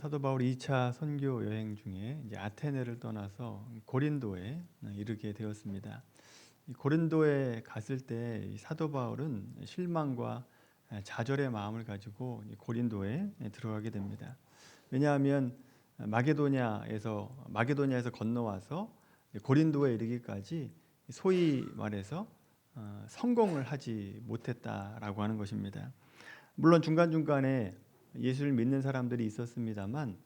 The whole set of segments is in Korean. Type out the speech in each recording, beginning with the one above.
사도 바울이 2차 선교 여행 중에 이제 아테네를 떠나서 고린도에 이르게 되었습니다. 이 고린도에 갔을 때 이 사도 바울은 실망과 좌절의 마음을 가지고 이 고린도에 들어가게 됩니다. 왜냐하면 마게도냐에서 건너와서 고린도에 이르기까지 소위 말해서 성공을 하지 못했다라고 하는 것입니다. 물론 중간중간에 예수를 믿는 사람들이 있었습니다만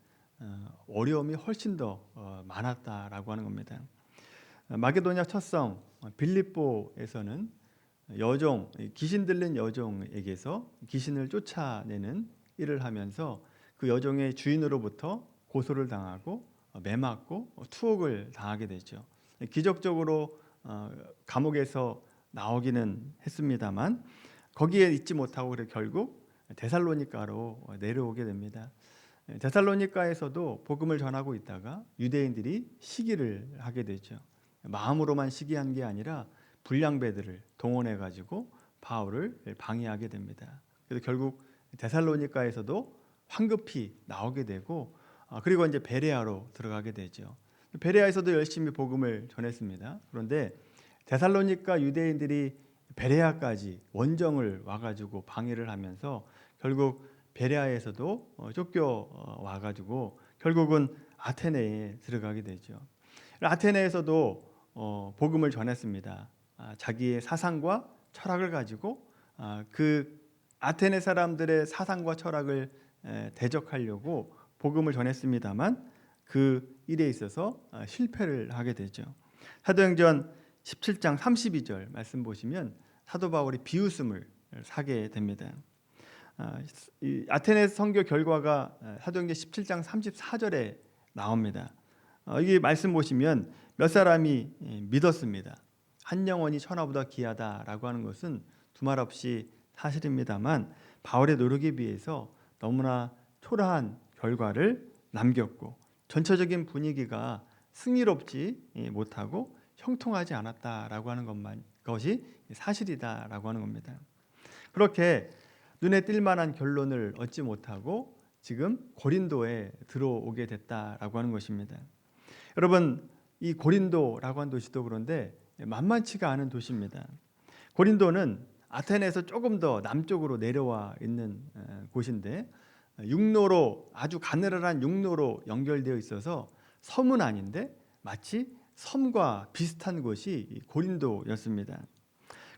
어려움이 훨씬 더 많았다라고 하는 겁니다. 마게도냐 첫성 빌립보에서는 귀신 들린 여종에게서 귀신을 쫓아내는 일을 하면서 그 여종의 주인으로부터 고소를 당하고 매맞고 투옥을 당하게 되죠. 기적적으로 감옥에서 나오기는 했습니다만 거기에 있지 못하고 결국 데살로니가로 내려오게 됩니다. 데살로니가에서도 복음을 전하고 있다가 유대인들이 시기를 하게 되죠. 마음으로만 시기한 게 아니라 불량배들을 동원해 가지고 바울을 방해하게 됩니다. 그래서 결국 데살로니가에서도 황급히 나오게 되고 그리고 이제 베레아로 들어가게 되죠. 베레아에서도 열심히 복음을 전했습니다. 그런데 데살로니가 유대인들이 베레아까지 원정을 와가지고 방해를 하면서 결국 베레아에서도 쫓겨와가지고 결국은 아테네에 들어가게 되죠. 아테네에서도 복음을 전했습니다. 자기의 사상과 철학을 가지고 그 아테네 사람들의 사상과 철학을 대적하려고 복음을 전했습니다만 그 일에 있어서 실패를 하게 되죠. 사도행전 17장 32절 말씀 보시면 사도 바울이 비웃음을 사게 됩니다. 아테네 선교 결과가 사도행전 17장 34절에 나옵니다. 이 말씀 보시면 몇 사람이 믿었습니다. 한 영혼이 천하보다 귀하다라고 하는 것은 두말 없이 사실입니다만 바울의 노력에 비해서 너무나 초라한 결과를 남겼고 전체적인 분위기가 승리롭지 못하고 형통하지 않았다라고 하는 것이 사실이다라고 하는 겁니다. 그렇게 눈에 띌 만한 결론을 얻지 못하고 지금 고린도에 들어오게 됐다라고 하는 것입니다. 여러분, 이 고린도라고 하는 도시도 그런데 만만치가 않은 도시입니다. 고린도는 아테네에서 조금 더 남쪽으로 내려와 있는 곳인데 육로로 아주 가느다란 육로로 연결되어 있어서 섬은 아닌데 마치 섬과 비슷한 곳이 고린도였습니다.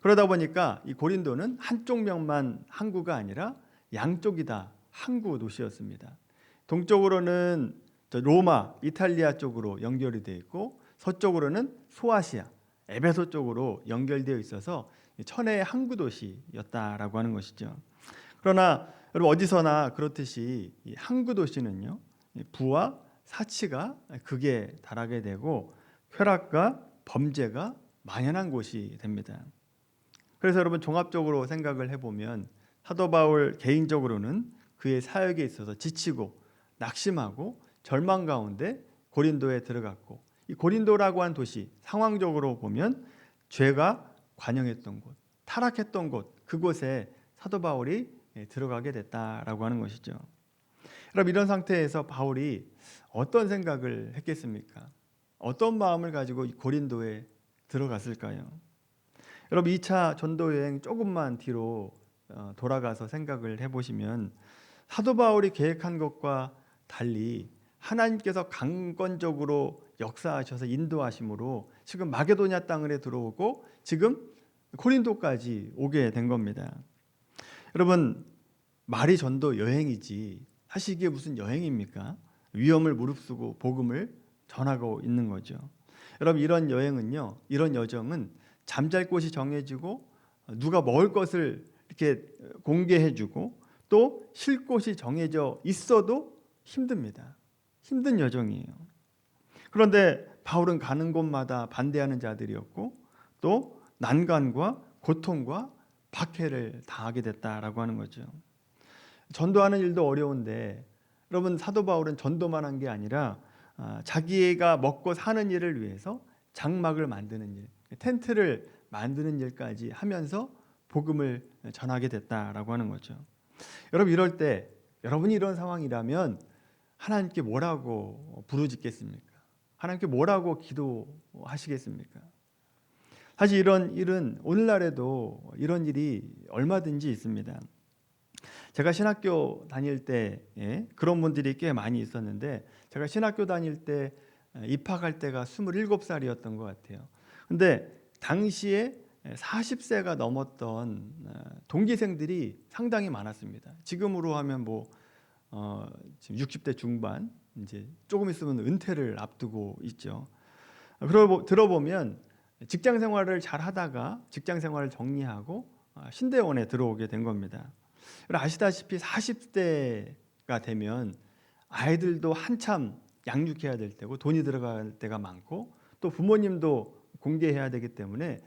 그러다 보니까 이 고린도는 한쪽 면만 항구가 아니라 양쪽이 다 항구 도시였습니다. 동쪽으로는 로마, 이탈리아 쪽으로 연결이 되어 있고 서쪽으로는 소아시아, 에베소 쪽으로 연결되어 있어서 천혜의 항구 도시였다라고 하는 것이죠. 그러나 여러분 어디서나 그렇듯이 이 항구 도시는요 부와 사치가 극에 달하게 되고 쾌락과 범죄가 만연한 곳이 됩니다. 그래서 여러분 종합적으로 생각을 해보면 사도 바울 개인적으로는 그의 사역에 있어서 지치고 낙심하고 절망 가운데 고린도에 들어갔고 이 고린도라고 한 도시 상황적으로 보면 죄가 관영했던 곳, 타락했던 곳 그곳에 사도 바울이 들어가게 됐다라고 하는 것이죠. 여러분 이런 상태에서 바울이 어떤 생각을 했겠습니까? 어떤 마음을 가지고 고린도에 들어갔을까요? 여러분 2차 전도 여행 조금만 뒤로 돌아가서 생각을 해보시면 사도 바울이 계획한 것과 달리 하나님께서 강권적으로 역사하셔서 인도하심으로 지금 마게도냐 땅에 들어오고 지금 고린도까지 오게 된 겁니다. 여러분 말이 전도 여행이지 사실 이게 무슨 여행입니까? 위험을 무릅쓰고 복음을 전하고 있는 거죠. 여러분 이런 여행은요, 이런 여정은 잠잘 곳이 정해지고 누가 먹을 것을 이렇게 공개해주고 또 쉴 곳이 정해져 있어도 힘듭니다. 힘든 여정이에요. 그런데 바울은 가는 곳마다 반대하는 자들이었고 또 난관과 고통과 박해를 당하게 됐다라고 하는 거죠. 전도하는 일도 어려운데 여러분 사도 바울은 전도만 한 게 아니라 자기가 먹고 사는 일을 위해서 장막을 만드는 일, 텐트를 만드는 일까지 하면서 복음을 전하게 됐다라고 하는 거죠. 여러분 이럴 때 여러분이 이런 상황이라면 하나님께 뭐라고 부르짖겠습니까? 하나님께 뭐라고 기도하시겠습니까? 사실 이런 일은 오늘날에도 이런 일이 얼마든지 있습니다. 제가 신학교 다닐 때 그런 분들이 꽤 많이 있었는데, 제가 신학교 다닐 때 입학할 때가 27살이었던 것 같아요. 근데 당시에 40세가 넘었던 동기생들이 상당히 많았습니다. 지금으로 하면 지금 60대 중반, 이제 조금 있으면 은퇴를 앞두고 있죠. 그러고 들어보면 직장 생활을 잘 하다가 직장 생활을 정리하고 신대원에 들어오게 된 겁니다. 아시다시피 40대가 되면 아이들도 한참 양육해야 될 때고 돈이 들어갈 때가 많고 또 부모님도 공개해야 되기 때문에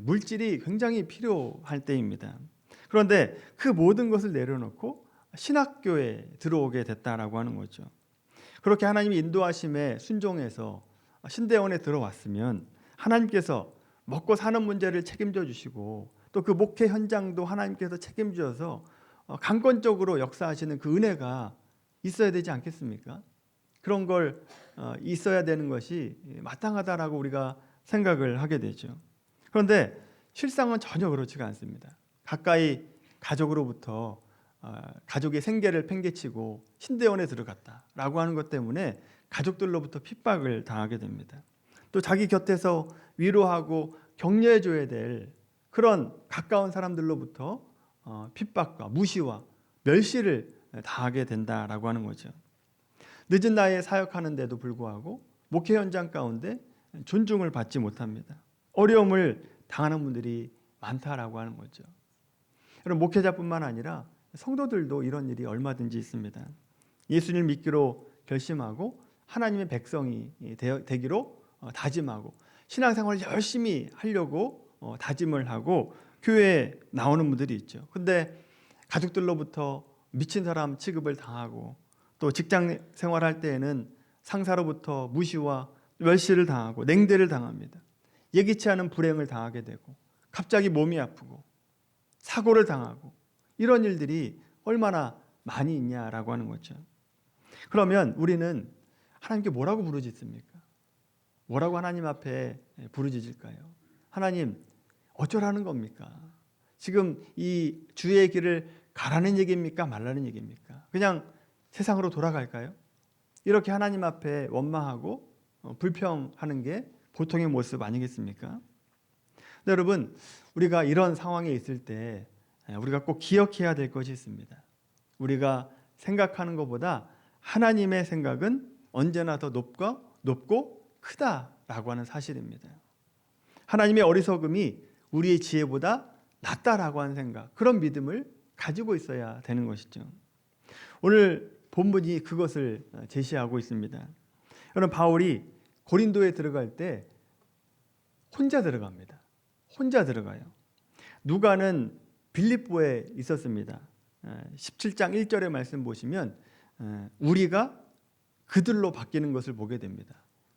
물질이 굉장히 필요할 때입니다. 그런데 그 모든 것을 내려놓고 신학교에 들어오게 됐다라고 하는 거죠. 그렇게 하나님의 인도하심에 순종해서 신대원에 들어왔으면 하나님께서 먹고 사는 문제를 책임져 주시고 또 그 목회 현장도 하나님께서 책임져서 강권적으로 역사하시는 그 은혜가 있어야 되지 않겠습니까? 그런 걸 있어야 되는 것이 마땅하다라고 우리가 생각을 하게 되죠. 그런데 실상은 전혀 그렇지가 않습니다. 가까이 가족으로부터 가족의 생계를 팽개치고 신대원에 들어갔다라고 하는 것 때문에 가족들로부터 핍박을 당하게 됩니다. 또 자기 곁에서 위로하고 격려해 줘야 될 그런 가까운 사람들로부터 핍박과 무시와 멸시를 당하게 된다라고 하는 거죠. 늦은 나이에 사역하는데도 불구하고 목회 현장 가운데 존중을 받지 못합니다. 어려움을 당하는 분들이 많다라고 하는 거죠. 여러분, 목회자뿐만 아니라 성도들도 이런 일이 얼마든지 있습니다. 예수님을 믿기로 결심하고 하나님의 백성이 되기로 다짐하고 신앙생활을 열심히 하려고 다짐을 하고 교회에 나오는 분들이 있죠. 근데 가족들로부터 미친 사람 취급을 당하고 또 직장 생활할 때에는 상사로부터 무시와 멸시를 당하고 냉대를 당합니다. 예기치 않은 불행을 당하게 되고 갑자기 몸이 아프고 사고를 당하고 이런 일들이 얼마나 많이 있냐라고 하는 거죠. 그러면 우리는 하나님께 뭐라고 부르짖습니까? 뭐라고 하나님 앞에 부르짖을까요? 하나님, 어쩌라는 겁니까? 지금 이 주의 길을 가라는 얘기입니까? 말라는 얘기입니까? 그냥 세상으로 돌아갈까요? 이렇게 하나님 앞에 원망하고 불평하는 게 보통의 모습 아니겠습니까? 근데 여러분, 우리가 이런 상황에 있을 때 우리가 꼭 기억해야 될 것이 있습니다. 우리가 생각하는 것보다 하나님의 생각은 언제나 더 높고 크다라고 하는 사실입니다. 하나님의 어리석음이 우리의 지혜보다 낫다라고 하는 생각, 그런 믿음을 가지고 있어야 되는 것이죠. 오늘 본문이 그것을 제시하고 있습니다. 여러분, 바울이 고린도에 들어갈 때 혼자 들어갑니다. 혼자 들어가요. 누가는 빌립보에 있었습니다. 17장 1절의 말씀 보시면 우리가 그들로 바뀌는 것을 보게 됩니다.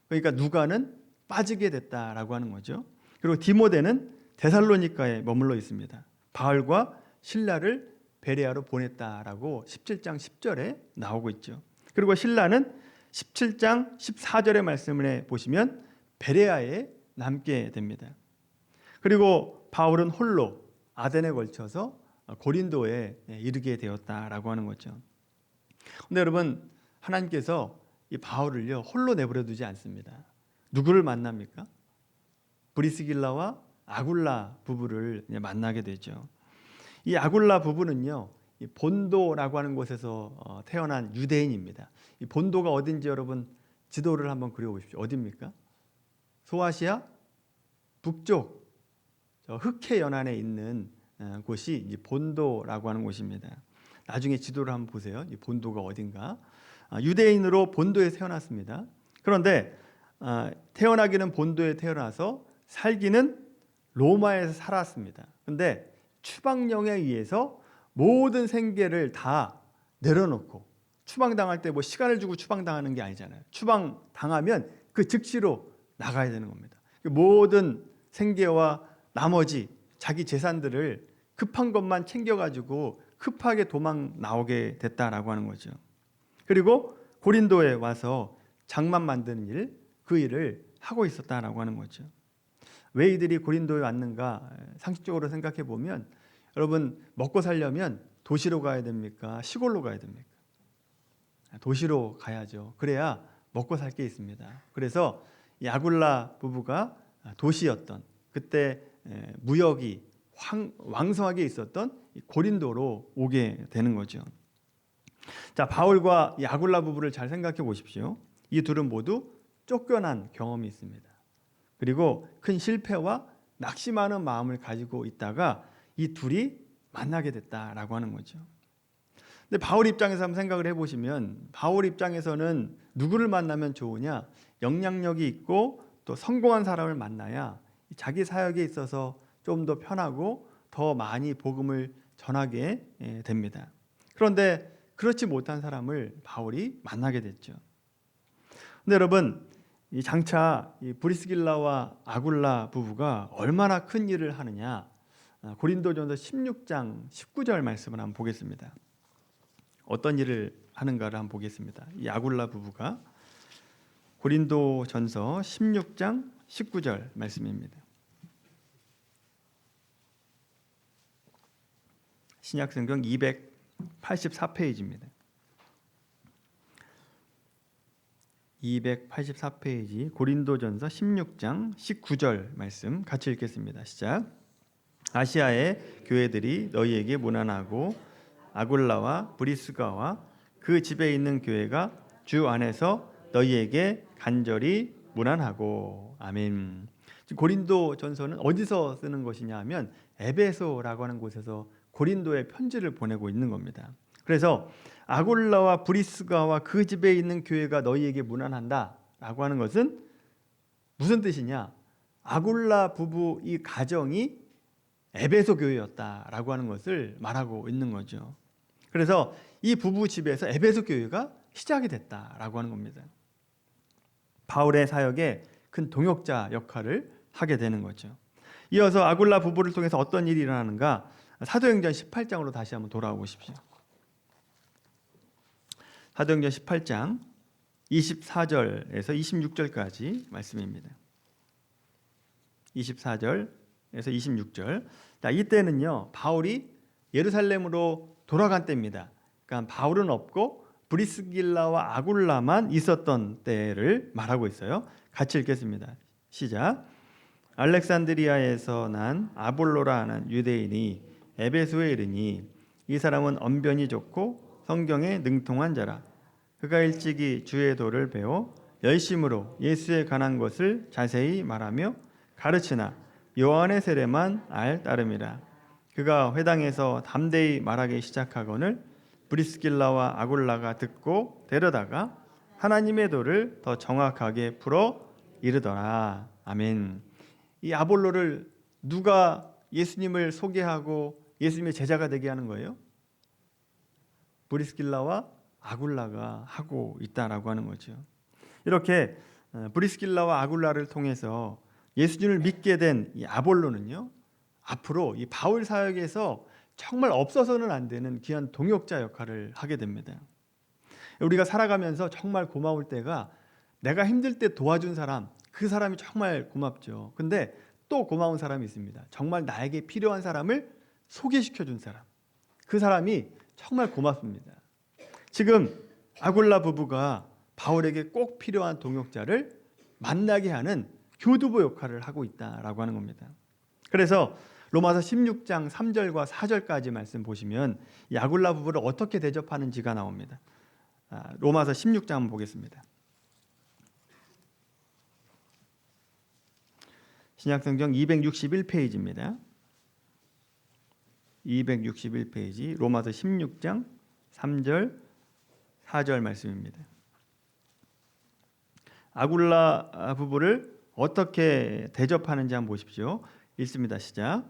그러니까 누가는 빠지게 됐다라고 하는 거죠. 그리고 디모데는 데살로니가에 머물러 있습니다. 바울과 실라를 베레아로 보냈다라고 17장 10절에 나오고 있죠. 그리고 실라는 17장 14절의 말씀을 보시면 베레아에 남게 됩니다. 그리고 바울은 홀로 아덴에 걸쳐서 고린도에 이르게 되었다라고 하는 거죠. 근데 여러분, 하나님께서 이 바울을요 홀로 내버려 두지 않습니다. 누구를 만납니까? 브리스길라와 아굴라 부부를 만나게 되죠. 이 아굴라 부부는요, 이 본도라고 하는 곳에서 태어난 유대인입니다. 이 본도가 어딘지 여러분 지도를 한번 그려보십시오. 어디입니까? 소아시아 북쪽 흑해 연안에 있는 곳이 이 본도라고 하는 곳입니다. 나중에 지도를 한번 보세요. 이 본도가 어딘가. 유대인으로 본도에 태어났습니다. 그런데 태어나기는 본도에 태어나서 살기는 로마에서 살았습니다. 그런데 추방령에 의해서 모든 생계를 다 내려놓고, 추방당할 때 뭐 시간을 주고 추방당하는 게 아니잖아요. 추방당하면 그 즉시로 나가야 되는 겁니다. 모든 생계와 나머지 자기 재산들을 급한 것만 챙겨가지고 급하게 도망 나오게 됐다라고 하는 거죠. 그리고 고린도에 와서 장만 만드는 일, 그 일을 하고 있었다라고 하는 거죠. 왜 이들이 고린도에 왔는가 상식적으로 생각해 보면 여러분 먹고 살려면 도시로 가야 됩니까? 시골로 가야 됩니까? 도시로 가야죠. 그래야 먹고 살 게 있습니다. 그래서 이 아굴라 부부가 도시였던 그때 무역이 왕성하게 있었던 고린도로 오게 되는 거죠. 자, 바울과 이 아굴라 부부를 잘 생각해 보십시오. 이 둘은 모두 쫓겨난 경험이 있습니다. 그리고 큰 실패와 낙심하는 마음을 가지고 있다가 이 둘이 만나게 됐다라고 하는 거죠. 근데 바울 입장에서 한번 생각을 해보시면 바울 입장에서는 누구를 만나면 좋으냐? 영향력이 있고 또 성공한 사람을 만나야 자기 사역에 있어서 좀 더 편하고 더 많이 복음을 전하게 됩니다. 그런데 그렇지 못한 사람을 바울이 만나게 됐죠. 근데 여러분 이 장차 이 브리스길라와 아굴라 부부가 얼마나 큰 일을 하느냐? 고린도전서 16장 19절 말씀을 한번 보겠습니다. 어떤 일을 하는가를 한번 보겠습니다. 이 아굴라 부부가 고린도전서 16장 19절 말씀입니다. 신약성경 284페이지입니다. 284페이지 고린도전서 16장 19절 말씀 같이 읽겠습니다. 시작. 아시아의 교회들이 너희에게 문안하고 아굴라와 브리스가와 그 집에 있는 교회가 주 안에서 너희에게 간절히 문안하고. 아멘. 고린도전서는 어디서 쓰는 것이냐 하면 에베소라고 하는 곳에서 고린도에 편지를 보내고 있는 겁니다. 그래서 아굴라와 브리스가와 그 집에 있는 교회가 너희에게 문안한다 라고 하는 것은 무슨 뜻이냐? 아굴라 부부 이 가정이 에베소 교회였다라고 하는 것을 말하고 있는 거죠. 그래서 이 부부 집에서 에베소 교회가 시작이 됐다라고 하는 겁니다. 바울의 사역에 큰 동역자 역할을 하게 되는 거죠. 이어서 아굴라 부부를 통해서 어떤 일이 일어나는가? 사도행전 18장으로 다시 한번 돌아와 보십시오. 사도행전 18장 24절에서 26절까지 말씀입니다. 24절에서 26절. 자, 이때는요 바울이 예루살렘으로 돌아간 때입니다. 그러니까 바울은 없고 브리스길라와 아굴라만 있었던 때를 말하고 있어요. 같이 읽겠습니다. 시작. 알렉산드리아에서 난 아볼로라 하는 유대인이 에베소에 이르니 이 사람은 언변이 좋고 성경에 능통한 자라. 그가 일찍이 주의 도를 배워 열심으로 예수에 관한 것을 자세히 말하며 가르치나 요한의 세례만 알 따름이라. 그가 회당에서 담대히 말하기 시작하거늘 브리스길라와 아굴라가 듣고 데려다가 하나님의 도를 더 정확하게 풀어 이르더라. 아멘. 이 아볼로를 누가 예수님을 소개하고 예수님의 제자가 되게 하는 거예요? 브리스길라와 아굴라가 하고 있다라고 하는 거죠. 이렇게 브리스길라와 아굴라를 통해서 예수님을 믿게 된 이 아볼로는요, 앞으로 이 바울 사역에서 정말 없어서는 안 되는 귀한 동역자 역할을 하게 됩니다. 우리가 살아가면서 정말 고마울 때가 내가 힘들 때 도와준 사람, 그 사람이 정말 고맙죠. 근데 또 고마운 사람이 있습니다. 정말 나에게 필요한 사람을 소개시켜준 사람, 그 사람이 정말 고맙습니다. 지금 아굴라 부부가 바울에게 꼭 필요한 동역자를 만나게 하는 교두보 역할을 하고 있다라고 하는 겁니다. 그래서 로마서 16장 3절과 4절까지 말씀 보시면 이 아굴라 부부를 어떻게 대접하는지가 나옵니다. 로마서 16장 한번 보겠습니다. 신약성경 261페이지입니다. 261페이지 로마서 16장 3절 4절 말씀입니다. 아굴라 부부를 어떻게 대접하는지 한번 보십시오. 읽습니다. 시작.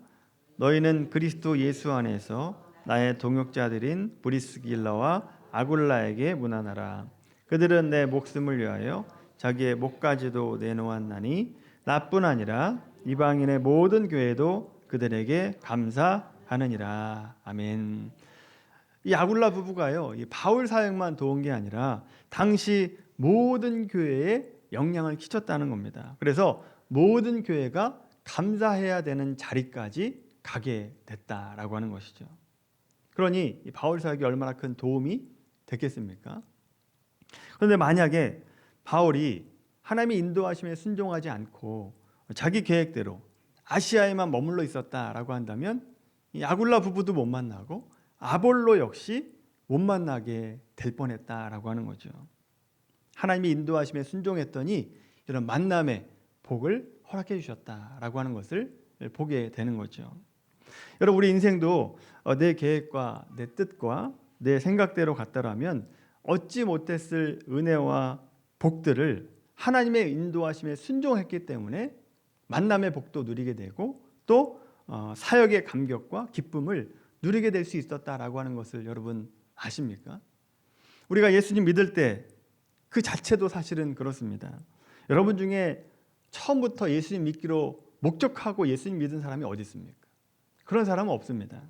너희는 그리스도 예수 안에서 나의 동역자들인 브리스길라와 아굴라에게 문안하라. 그들은 내 목숨을 위하여 자기의 목까지도 내놓았나니 나뿐 아니라 이방인의 모든 교회도 그들에게 감사하느니라. 아멘. 이 아굴라 부부가요, 이 바울 사역만 도운 게 아니라 당시 모든 교회에 영향을 끼쳤다는 겁니다. 그래서 모든 교회가 감사해야 되는 자리까지 가게 됐다라고 하는 것이죠. 그러니 이 바울 사역이 얼마나 큰 도움이 됐겠습니까? 그런데 만약에 바울이 하나님의 인도하심에 순종하지 않고 자기 계획대로 아시아에만 머물러 있었다라고 한다면 이 아굴라 부부도 못 만나고 아볼로 역시 못 만나게 될 뻔했다라고 하는 거죠. 하나님의 인도하심에 순종했더니 이런 만남의 복을 허락해 주셨다라고 하는 것을 보게 되는 거죠. 여러분, 우리 인생도 내 계획과 내 뜻과 내 생각대로 갔다라면 얻지 못했을 은혜와 복들을 하나님의 인도하심에 순종했기 때문에 만남의 복도 누리게 되고 또 사역의 감격과 기쁨을 누리게 될 수 있었다라고 하는 것을 여러분 아십니까? 우리가 예수님 믿을 때 그 자체도 사실은 그렇습니다. 여러분 중에 처음부터 예수님 믿기로 목적하고 예수님 믿은 사람이 어디 있습니까? 그런 사람은 없습니다.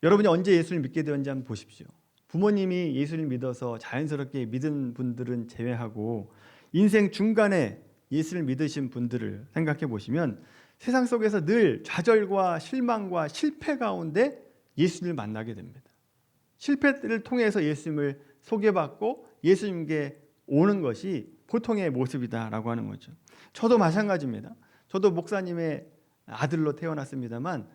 여러분이 언제 예수를 믿게 되었는지 한번 보십시오. 부모님이 예수를 믿어서 자연스럽게 믿은 분들은 제외하고 인생 중간에 예수를 믿으신 분들을 생각해 보시면 세상 속에서 늘 좌절과 실망과 실패 가운데 예수님을 만나게 됩니다. 실패를 통해서 예수님을 소개받고 예수님께 오는 것이 보통의 모습이다라고 하는 거죠. 저도 마찬가지입니다. 저도 목사님의 아들로 태어났습니다만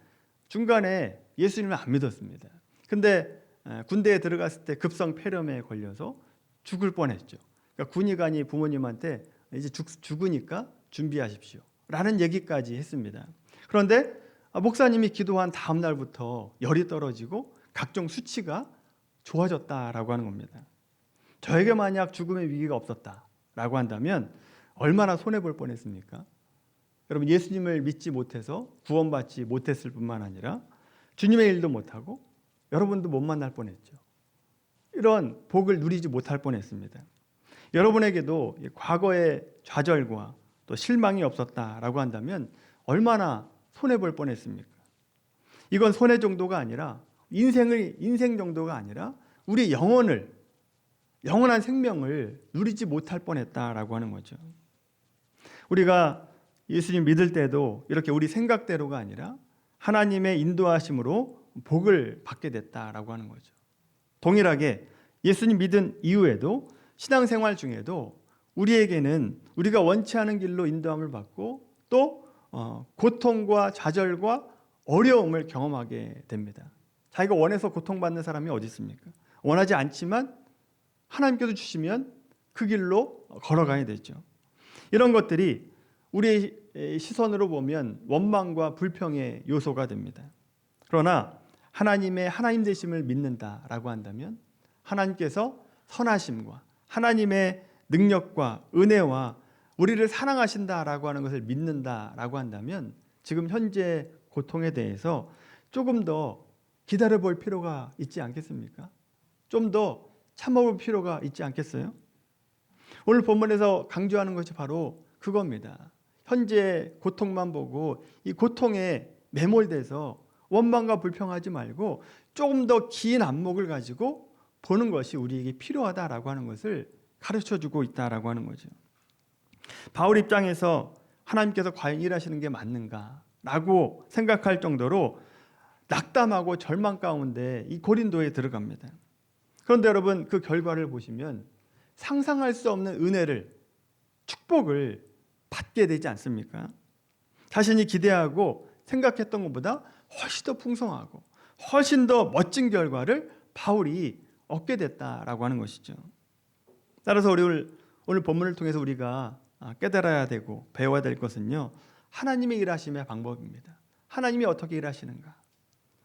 중간에 예수님을 안 믿었습니다. 근데 군대에 들어갔을 때 급성 폐렴에 걸려서 죽을 뻔했죠. 그러니까 군의관이 부모님한테 이제 죽으니까 준비하십시오 라는 얘기까지 했습니다. 그런데 목사님이 기도한 다음 날부터 열이 떨어지고 각종 수치가 좋아졌다라고 하는 겁니다. 저에게 만약 죽음의 위기가 없었다라고 한다면 얼마나 손해볼 뻔했습니까? 여러분, 예수님을 믿지 못해서 구원받지 못했을 뿐만 아니라 주님의 일도 못하고 여러분도 못 만날 뻔했죠. 이런 복을 누리지 못할 뻔했습니다. 여러분에게도 과거의 좌절과 또 실망이 없었다라고 한다면 얼마나 손해볼 뻔했습니까? 이건 손해 정도가 아니라 인생 정도가 아니라 우리 영원한 생명을 누리지 못할 뻔했다라고 하는 거죠. 우리가 예수님 믿을 때도 이렇게 우리 생각대로가 아니라 하나님의 인도하심으로 복을 받게 됐다라고 하는 거죠. 동일하게 예수님 믿은 이후에도 신앙생활 중에도 우리에게는 우리가 원치 않은 길로 인도함을 받고 또 고통과 좌절과 어려움을 경험하게 됩니다. 자기가 원해서 고통받는 사람이 어디 있습니까? 원하지 않지만 하나님께서 주시면 그 길로 걸어가야 되죠. 이런 것들이 우리의 시선으로 보면 원망과 불평의 요소가 됩니다. 그러나 하나님의 하나님 되심을 믿는다라고 한다면 하나님께서 선하심과 하나님의 능력과 은혜와 우리를 사랑하신다라고 하는 것을 믿는다라고 한다면 지금 현재 고통에 대해서 조금 더 기다려볼 필요가 있지 않겠습니까? 좀 더 참아볼 필요가 있지 않겠어요? 오늘 본문에서 강조하는 것이 바로 그겁니다. 현재 고통만 보고 이 고통에 매몰돼서 원망과 불평하지 말고 조금 더 긴 안목을 가지고 보는 것이 우리에게 필요하다라고 하는 것을 가르쳐주고 있다라고 하는 거죠. 바울 입장에서 하나님께서 과연 일하시는 게 맞는가라고 생각할 정도로 낙담하고 절망 가운데 이 고린도에 들어갑니다. 그런데 여러분, 그 결과를 보시면 상상할 수 없는 은혜를, 축복을 받게 되지 않습니까? 자신이 기대하고 생각했던 것보다 훨씬 더 풍성하고 훨씬 더 멋진 결과를 바울이 얻게 됐다라고 하는 것이죠. 따라서 우리 오늘 본문을 통해서 우리가 깨달아야 되고 배워야 될 것은요, 하나님의 일하심의 방법입니다. 하나님이 어떻게 일하시는가?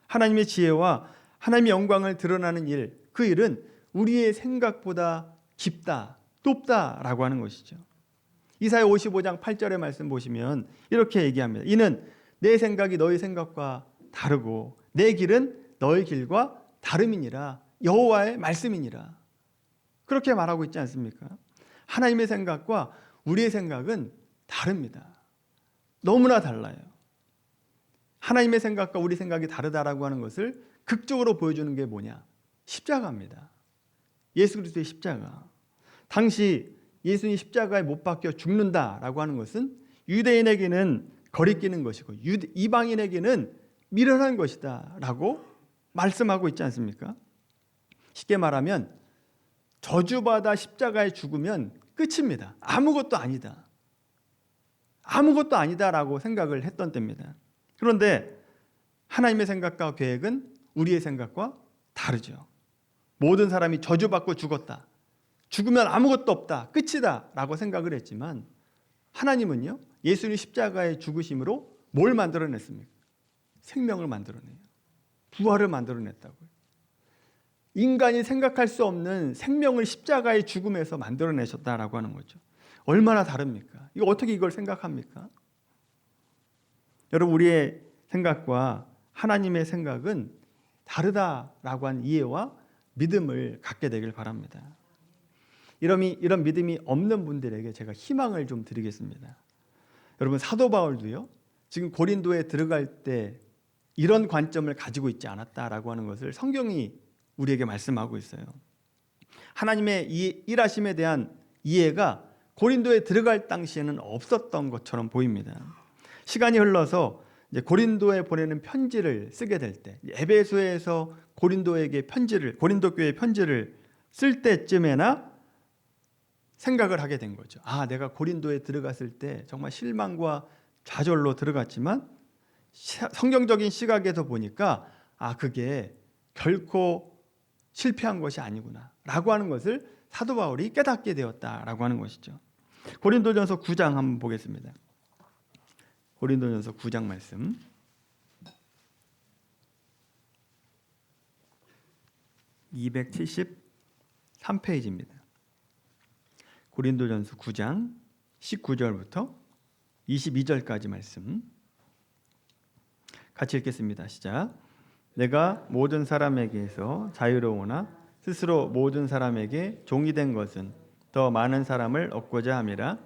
하나님의 지혜와 하나님의 영광을 드러나는 일, 그 일은 우리의 생각보다 깊다, 높다라고 하는 것이죠. 이사야 55장 8절의 말씀 보시면 이렇게 얘기합니다. 이는 내 생각이 너희 생각과 다르고 내 길은 너희 길과 다름이니라. 여호와의 말씀이니라. 그렇게 말하고 있지 않습니까? 하나님의 생각과 우리의 생각은 다릅니다. 너무나 달라요. 하나님의 생각과 우리 생각이 다르다라고 하는 것을 극적으로 보여주는 게 뭐냐? 십자가입니다. 예수 그리스도의 십자가. 당시 예수님이 십자가에 못 박혀 죽는다라고 하는 것은 유대인에게는 거리끼는 것이고 이방인에게는 미련한 것이다 라고 말씀하고 있지 않습니까? 쉽게 말하면 저주받아 십자가에 죽으면 끝입니다. 아무것도 아니다. 아무것도 아니다라고 생각을 했던 때입니다. 그런데 하나님의 생각과 계획은 우리의 생각과 다르죠. 모든 사람이 저주받고 죽었다. 죽으면 아무것도 없다. 끝이다. 라고 생각을 했지만 하나님은요, 예수님 십자가의 죽으심으로 뭘 만들어냈습니까? 생명을 만들어내요. 부활을 만들어냈다고요. 인간이 생각할 수 없는 생명을 십자가의 죽음에서 만들어내셨다라고 하는 거죠. 얼마나 다릅니까? 이거 어떻게 이걸 생각합니까? 여러분, 우리의 생각과 하나님의 생각은 다르다라고 한 이해와 믿음을 갖게 되길 바랍니다. 이런 믿음이 없는 분들에게 제가 희망을 좀 드리겠습니다. 여러분, 사도 바울도요, 지금 고린도에 들어갈 때 이런 관점을 가지고 있지 않았다라고 하는 것을 성경이 우리에게 말씀하고 있어요. 하나님의 이 일하심에 대한 이해가 고린도에 들어갈 당시에는 없었던 것처럼 보입니다. 시간이 흘러서 이제 고린도에 보내는 편지를 쓰게 될 때, 에베소에서 고린도에게 고린도 교회에 편지를 쓸 때쯤에나 생각을 하게 된 거죠. 아, 내가 고린도에 들어갔을 때 정말 실망과 좌절로 들어갔지만 성경적인 시각에서 보니까 그게 결코 실패한 것이 아니구나 라고 하는 것을 사도 바울이 깨닫게 되었다라고 하는 것이죠. 고린도전서 9장 한번 보겠습니다. 고린도전서 9장 말씀 273페이지입니다. 고린도전서 9장 19절부터 22절까지 말씀 같이 읽겠습니다. 시작. 내가 모든 사람에게서 자유로우나 스스로 모든 사람에게 종이 된 것은 더 많은 사람을 얻고자 함이라.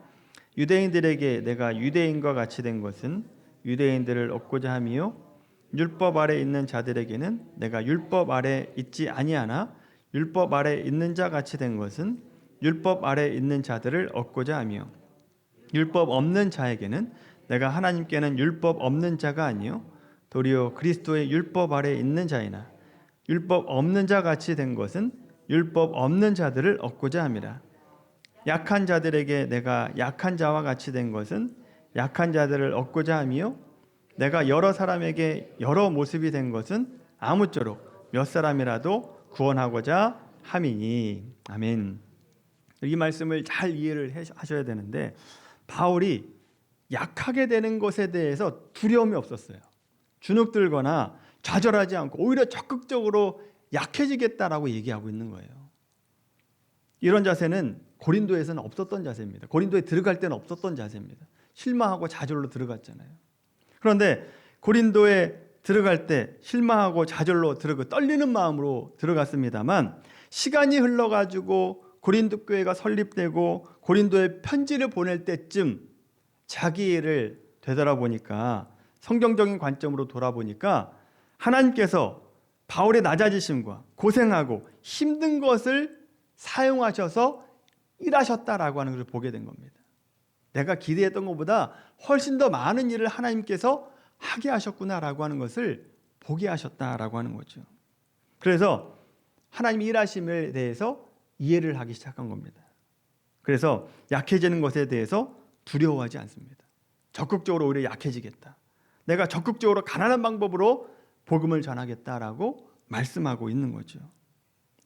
유대인들에게 내가 유대인과 같이 된 것은 유대인들을 얻고자 함이요, 율법 아래 있는 자들에게는 내가 율법 아래 있지 아니하나 율법 아래 있는 자 같이 된 것은 율법 아래 있는 자들을 얻고자 하며, 율법 없는 자에게는 내가 하나님께는 율법 없는 자가 아니요 도리어 그리스도의 율법 아래 있는 자이나 율법 없는 자 같이 된 것은 율법 없는 자들을 얻고자 함이라. 약한 자들에게 내가 약한 자와 같이 된 것은 약한 자들을 얻고자 함이요, 내가 여러 사람에게 여러 모습이 된 것은 아무쪼록 몇 사람이라도 구원하고자 함이니. 아멘. 이 말씀을 잘 이해를 하셔야 되는데, 바울이 약하게 되는 것에 대해서 두려움이 없었어요. 주눅들거나 좌절하지 않고 오히려 적극적으로 약해지겠다라고 얘기하고 있는 거예요. 이런 자세는 고린도에서는 없었던 자세입니다. 고린도에 들어갈 때는 없었던 자세입니다. 실망하고 좌절로 들어갔잖아요. 그런데 고린도에 들어갈 때 실망하고 좌절로 떨리는 마음으로 들어갔습니다만, 시간이 흘러가지고 고린도 교회가 설립되고 고린도에 편지를 보낼 때쯤 자기를 되돌아보니까, 성경적인 관점으로 돌아보니까 하나님께서 바울의 낮아지심과 고생하고 힘든 것을 사용하셔서 일하셨다라고 하는 것을 보게 된 겁니다. 내가 기대했던 것보다 훨씬 더 많은 일을 하나님께서 하게 하셨구나라고 하는 것을 보게 하셨다라고 하는 거죠. 그래서 하나님의 일하심에 대해서 이해를 하기 시작한 겁니다. 그래서 약해지는 것에 대해서 두려워하지 않습니다. 적극적으로 오히려 약해지겠다. 내가 적극적으로 가난한 방법으로 복음을 전하겠다라고 말씀하고 있는 거죠.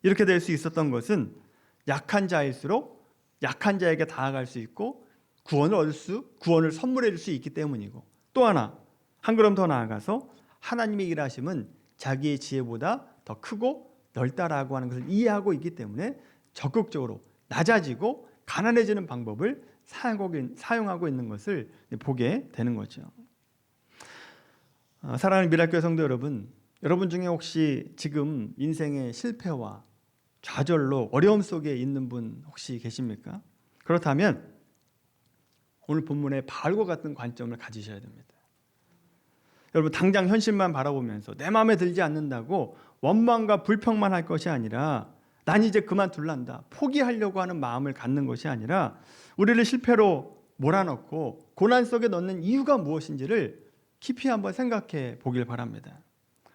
이렇게 될 수 있었던 것은 약한 자일수록 약한 자에게 다가갈 수 있고 구원을 선물해 줄 수 있기 때문이고, 또 하나 한 걸음 더 나아가서 하나님의 일하심은 자기의 지혜보다 더 크고 넓다라고 하는 것을 이해하고 있기 때문에 적극적으로 낮아지고 가난해지는 방법을 사용하고 있는 것을 보게 되는 거죠. 사랑하는 미라클 성도 여러분, 여러분 중에 혹시 지금 인생의 실패와 좌절로 어려움 속에 있는 분 혹시 계십니까? 그렇다면 오늘 본문의 바울과 같은 관점을 가지셔야 됩니다. 여러분, 당장 현실만 바라보면서 내 마음에 들지 않는다고 원망과 불평만 할 것이 아니라 난 이제 그만둘란다, 포기하려고 하는 마음을 갖는 것이 아니라 우리를 실패로 몰아넣고 고난 속에 넣는 이유가 무엇인지를 깊이 한번 생각해 보길 바랍니다.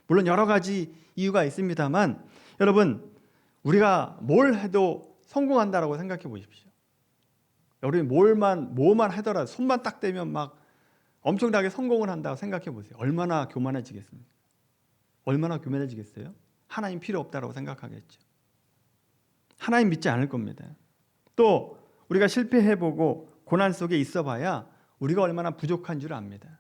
물론 여러 가지 이유가 있습니다만 여러분, 우리가 뭘 해도 성공한다라고 생각해 보십시오. 여러분이 뭐만 하더라도 손만 딱 대면 막 엄청나게 성공을 한다고 생각해 보세요. 얼마나 교만해지겠습니까? 얼마나 교만해지겠어요? 하나님 필요 없다라고 생각하겠죠. 하나님 믿지 않을 겁니다. 또 우리가 실패해보고 고난 속에 있어봐야 우리가 얼마나 부족한 줄 압니다.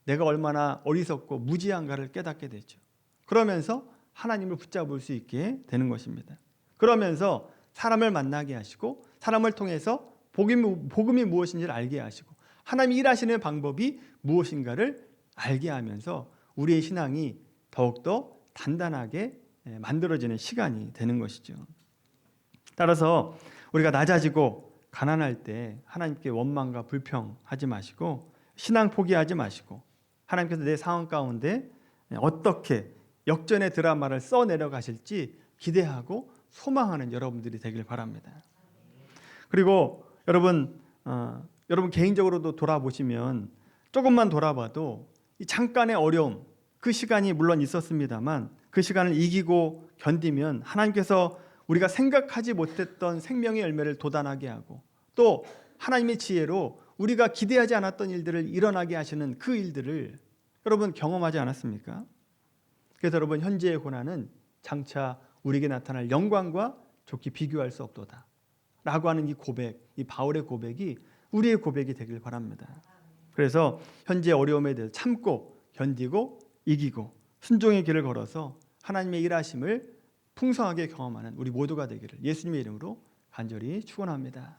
내가 얼마나 어리석고 무지한가를 깨닫게 되죠. 그러면서 하나님을 붙잡을 수 있게 되는 것입니다. 그러면서 사람을 만나게 하시고 사람을 통해서 복음이 무엇인지를 알게 하시고 하나님이 일하시는 방법이 무엇인가를 알게 하면서 우리의 신앙이 더욱더 단단하게 만들어지는 시간이 되는 것이죠. 따라서 우리가 낮아지고 가난할 때 하나님께 원망과 불평하지 마시고 신앙 포기하지 마시고 하나님께서 내 상황 가운데 어떻게 역전의 드라마를 써내려 가실지 기대하고 소망하는 여러분들이 되길 바랍니다. 그리고 여러분 개인적으로도 돌아보시면 조금만 돌아봐도 이 잠깐의 어려움, 그 시간이 물론 있었습니다만 그 시간을 이기고 견디면 하나님께서 우리가 생각하지 못했던 생명의 열매를 돋아나게 하고 또 하나님의 지혜로 우리가 기대하지 않았던 일들을 일어나게 하시는 그 일들을 여러분 경험하지 않았습니까? 그래서 여러분, 현재의 고난은 장차 우리에게 나타날 영광과 좋게 비교할 수 없도다 라고 하는 이 고백, 이 바울의 고백이 우리의 고백이 되길 바랍니다. 그래서 현재 어려움에 대해서 참고 견디고 이기고 순종의 길을 걸어서 하나님의 일하심을 풍성하게 경험하는 우리 모두가 되기를 예수님의 이름으로 간절히 축원합니다.